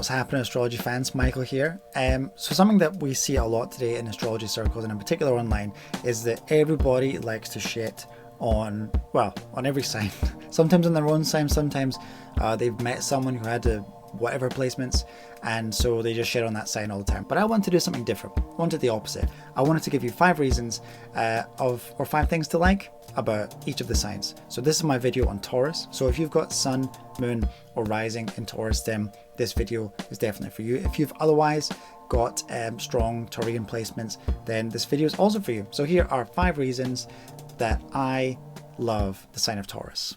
What's happening, astrology fans? Maechyl here. So something that we see a lot today in astrology circles, and in particular online, is that everybody likes to shit on, well, on every sign. Sometimes on their own sign, sometimes they've met someone who had whatever placements, and so they just shit on that sign all the time. But I want to do something different. I wanted the opposite. I wanted to give you 5 reasons or 5 things to like about each of the signs. So this is my video on Taurus. So if you've got Sun, Moon or Rising in Taurus, then this video is definitely for you. If you've otherwise got strong Taurian placements, then this video is also for you. So here are 5 reasons that I love the sign of Taurus.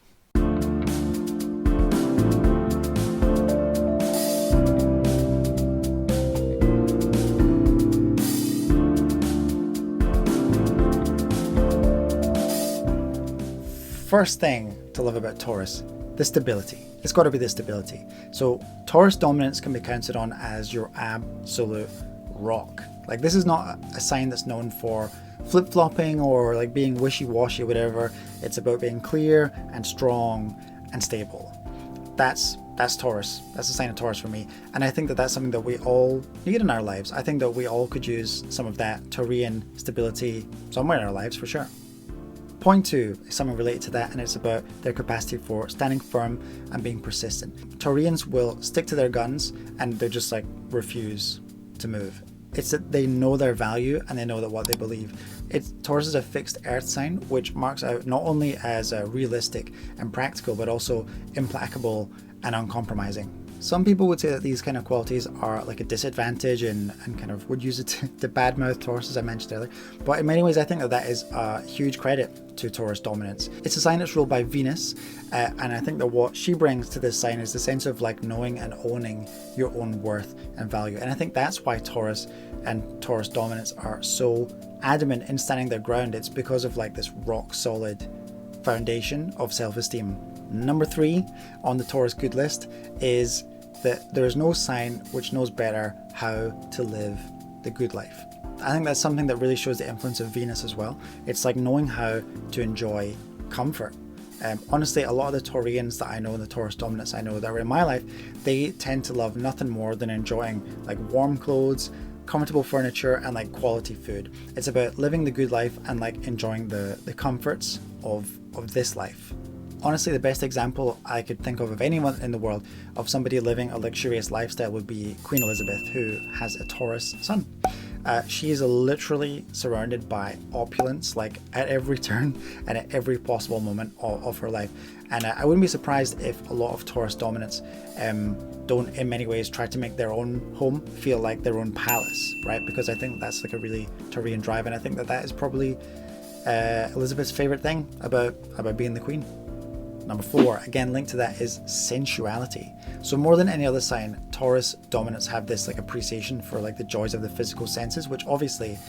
First thing to love about Taurus, the stability. It's got to be the stability. So Taurus dominance can be counted on as your absolute rock. Like, this is not a sign that's known for flip-flopping or like being wishy-washy or whatever. It's about being clear and strong and stable. That's Taurus. That's the sign of Taurus for me. And I think that that's something that we all need in our lives. I think that we all could use some of that Taurian stability somewhere in our lives for sure. Point 2 is something related to that, and it's about their capacity for standing firm and being persistent. Taurians will stick to their guns and they just like refuse to move. It's that they know their value and they know that what they believe. Taurus is a fixed earth sign, which marks out not only as realistic and practical, but also implacable and uncompromising. Some people would say that these kind of qualities are like a disadvantage and kind of would use it to badmouth Taurus, as I mentioned earlier. But in many ways, I think that is a huge credit to Taurus dominance. It's a sign that's ruled by Venus, and I think that what she brings to this sign is the sense of like knowing and owning your own worth and value. And I think that's why Taurus and Taurus dominance are so adamant in standing their ground. It's because of like this rock solid foundation of self-esteem. Number 3 on the Taurus good list is that there is no sign which knows better how to live the good life. I think that's something that really shows the influence of Venus as well. It's like knowing how to enjoy comfort. Honestly, a lot of the Taurians that I know, the Taurus dominants I know that are in my life, they tend to love nothing more than enjoying like warm clothes, comfortable furniture and like quality food. It's about living the good life and like enjoying the comforts of this life. Honestly, the best example I could think of anyone in the world of somebody living a luxurious lifestyle would be Queen Elizabeth, who has a Taurus Sun. She is literally surrounded by opulence, like at every turn and at every possible moment of her life. And I wouldn't be surprised if a lot of Taurus dominants don't in many ways try to make their own home feel like their own palace, right? Because I think that's like a really Taurian drive, and I think that is probably Elizabeth's favorite thing about being the queen. Number 4, again linked to that, is sensuality. So more than any other sign, Taurus dominants have this like appreciation for like the joys of the physical senses, which obviously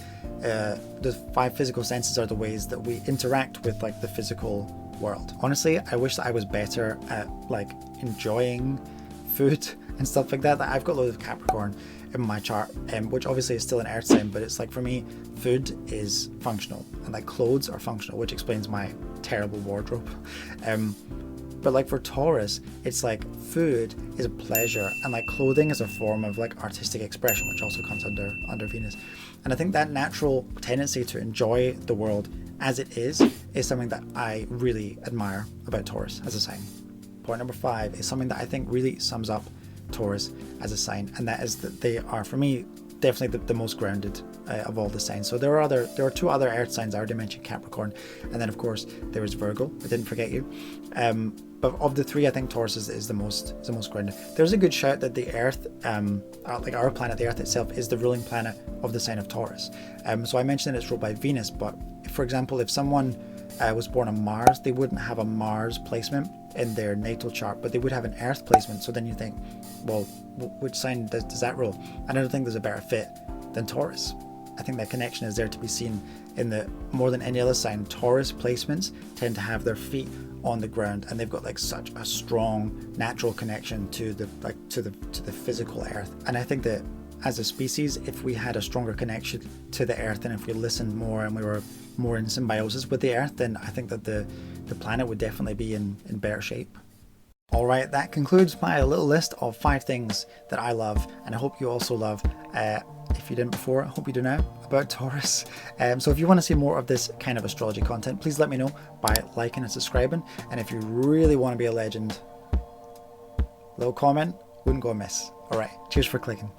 the 5 physical senses are the ways that we interact with like the physical world. Honestly, I wish that I was better at like enjoying food and stuff like that. I've got loads of Capricorn in my chart, which obviously is still an earth sign, but it's like for me, food is functional and like clothes are functional, which explains my terrible wardrobe. But like for Taurus, it's like food is a pleasure and like clothing is a form of like artistic expression, which also comes under Venus. And I think that natural tendency to enjoy the world as it is something that I really admire about Taurus as a sign. Point number 5 is something that I think really sums up Taurus as a sign, and that is that they are, for me, definitely the most grounded of all the signs. So there are 2 other earth signs. I already mentioned Capricorn, and then of course there is Virgo. I didn't forget you. But of the 3, I think Taurus is the most grounded. There's a good shout that the Earth, like our planet, the Earth itself, is the ruling planet of the sign of Taurus. So I mentioned that it's ruled by Venus, but for example, if someone was born on Mars, they wouldn't have a Mars placement in their natal chart, but they would have an Earth placement. So then you think, well, which sign does that rule? And I don't think there's a better fit than Taurus. I think that connection is there to be seen in the more than any other sign. Taurus placements tend to have their feet on the ground, and they've got like such a strong natural connection to the physical earth. And I think that as a species, if we had a stronger connection to the earth, and if we listened more and we were more in symbiosis with the earth, then I think that the planet would definitely be in better shape. All right, that concludes my little list of 5 things that I love, and I hope you also love. If you didn't before, I hope you do now, about Taurus. So if you want to see more of this kind of astrology content, please let me know by liking and subscribing. And if you really want to be a legend, little comment wouldn't go amiss. All right, cheers for clicking.